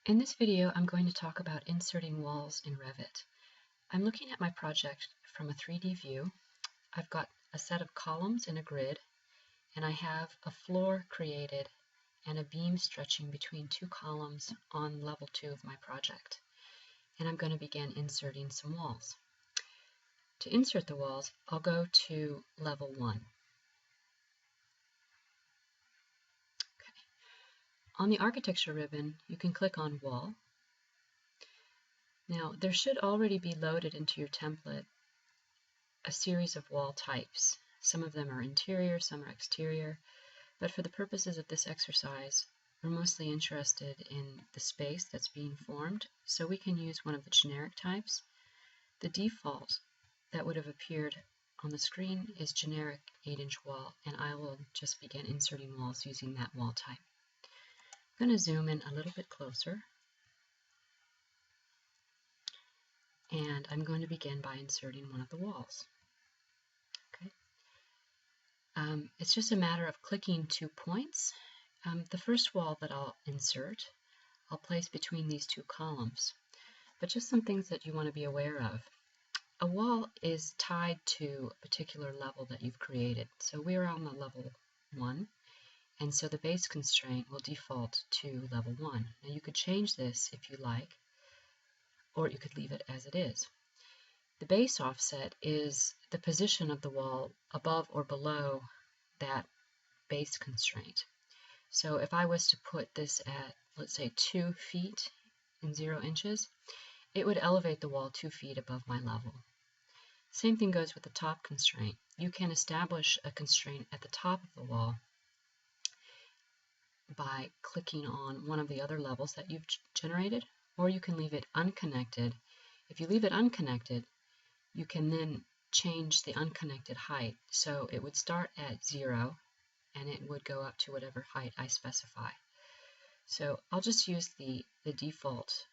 In this video, I'm going to talk about inserting walls in Revit. I'm looking at my project from a 3D view. I've got a set of columns in a grid, and I have a floor created and a beam stretching between two columns on level 2 of my project. And I'm going to begin inserting some walls. To insert the walls, I'll go to level 1. On the architecture ribbon, you can click on Wall. Now, there should already be loaded into your template a series of wall types. Some of them are interior, some are exterior, but for the purposes of this exercise, we're mostly interested in the space that's being formed, so we can use one of the generic types. The default that would have appeared on the screen is generic 8-inch wall, and I will just begin inserting walls using that wall type. I'm going to zoom in a little bit closer, and I'm going to begin by inserting one of the walls. Okay. It's just a matter of clicking 2 points. The first wall that I'll insert, I'll place between these two columns. But just some things that you want to be aware of. A wall is tied to a particular level that you've created. So we're on the level 1, and so the base constraint will default to level 1. Now you could change this if you like, or you could leave it as it is. The base offset is the position of the wall above or below that base constraint. So if I was to put this at, let's say, 2 feet and 0 inches, it would elevate the wall 2 feet above my level. Same thing goes with the top constraint. You can establish a constraint at the top of the wall by clicking on one of the other levels that you've generated, or you can leave it unconnected. If you leave it unconnected, you can then change the unconnected height. So it would start at 0 and it would go up to whatever height I specify. So I'll just use the default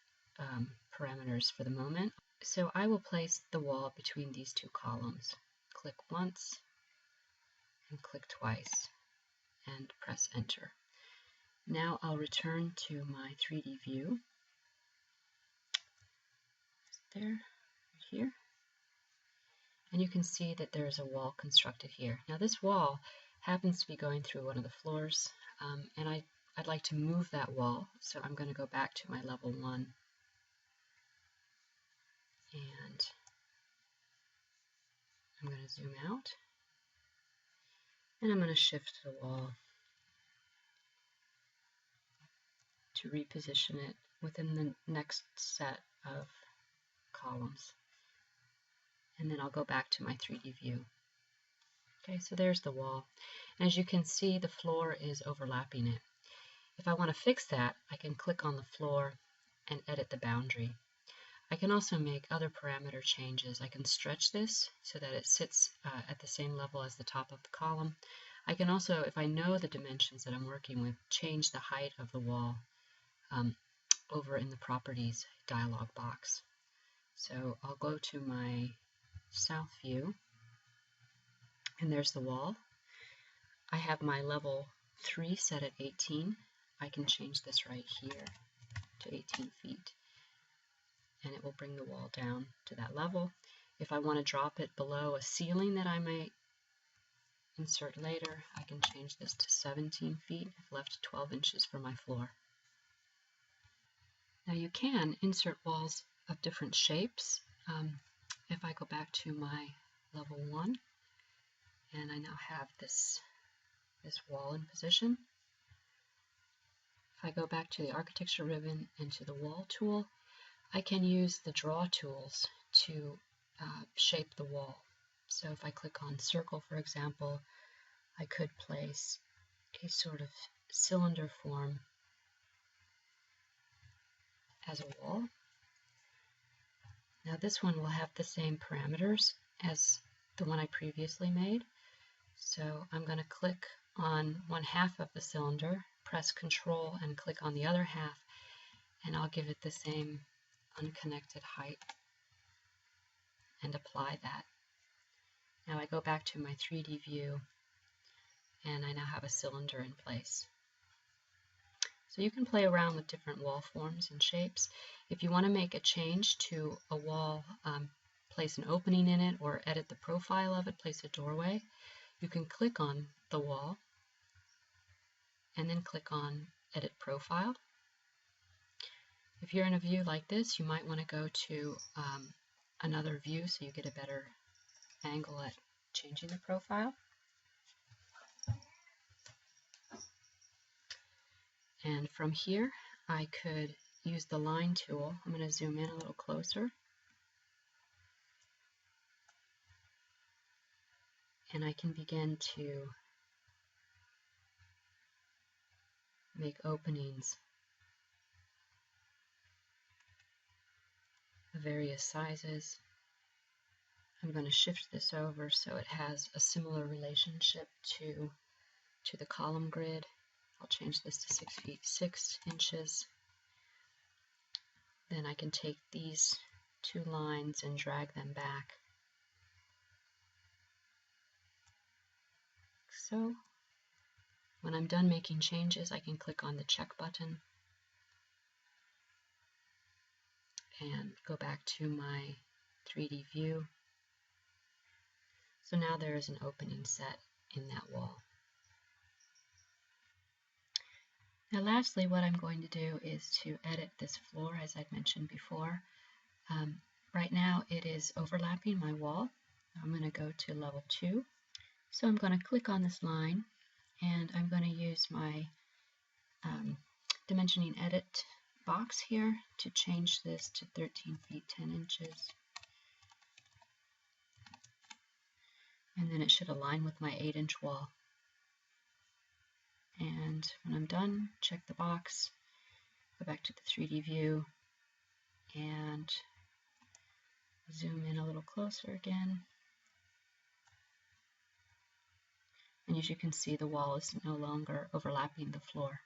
parameters for the moment. So I will place the wall between these two columns. Click once and click twice and press enter. Now I'll return to my 3D view. There, right here. And you can see that there's a wall constructed here. Now this wall happens to be going through one of the floors, and I'd like to move that wall, so I'm going to go back to my level 1, and I'm going to zoom out, and I'm going to shift the wall to reposition it within the next set of columns. And then I'll go back to my 3D view. Okay, so there's the wall. And as you can see, the floor is overlapping it. If I want to fix that, I can click on the floor and edit the boundary. I can also make other parameter changes. I can stretch this so that it sits at the same level as the top of the column. I can also, if I know the dimensions that I'm working with, change the height of the wall over in the Properties dialog box. So I'll go to my south view, and there's the wall. I have my level 3 set at 18. I can change this right here to 18 feet, and it will bring the wall down to that level. If I want to drop it below a ceiling that I might insert later, I can change this to 17 feet. I've left 12 inches for my floor. Now you can insert walls of different shapes. If I go back to my level 1, and I now have this wall in position. If I go back to the architecture ribbon and to the wall tool, I can use the draw tools to shape the wall. So if I click on circle, for example, I could place a sort of cylinder form as a wall. Now this one will have the same parameters as the one I previously made. So I'm going to click on one half of the cylinder, press Control and click on the other half, and I'll give it the same unconnected height and apply that. Now I go back to my 3D view, and I now have a cylinder in place. So you can play around with different wall forms and shapes. If you want to make a change to a wall, place an opening in it, or edit the profile of it, place a doorway, you can click on the wall and then click on Edit Profile. If you're in a view like this, you might want to go to another view so you get a better angle at changing the profile. And from here, I could use the line tool. I'm going to zoom in a little closer. And I can begin to make openings of various sizes. I'm going to shift this over so it has a similar relationship to the column grid. I'll change this to 6 feet 6 inches. Then I can take these two lines and drag them back. So when I'm done making changes, I can click on the check button and go back to my 3D view. So now there is an opening set in that wall. Now lastly, what I'm going to do is to edit this floor, as I'd mentioned before. Right now it is overlapping my wall. I'm going to go to level 2. So I'm going to click on this line and I'm going to use my dimensioning edit box here to change this to 13 feet 10 inches. And then it should align with my 8-inch wall. And when I'm done, check the box, go back to the 3D view, and zoom in a little closer again. And as you can see, the wall is no longer overlapping the floor.